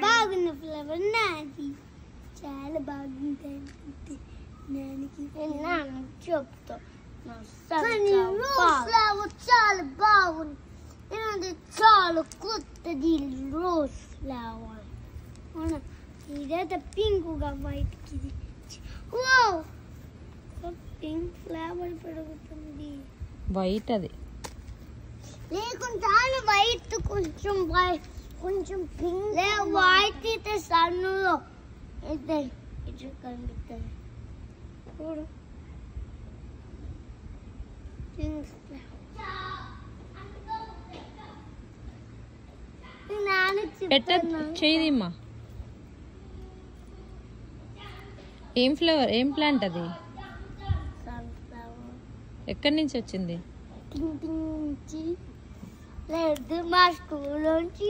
బాగున్న ఫ్లవర్ నాది, చాలా బాగుంది. నాన్న చెప్తా ఫ్లవర్ చాలా బాగుంది. ఇది చాలా కొత్తది రోజ్ ఫ్లవర్. ఇదైతే పింక్ గా వైట్ కి పింక్ ఫ్లవర్ పెరుగుతుంది. వైట్ అది లేకుంటే వైట్ కొంచెం వైట్ కొంచెం పింక్ వైట్ అయితే సన్నులో అయితే ఇటు కనిపిస్తుంది. చూడు చేయదమ్మా. ఏం ఫ్లవర్, ఏం ప్లాంట్ అది? ఎక్కడి నుంచి వచ్చింది? లేదు, మా స్కూల్ నుంచి.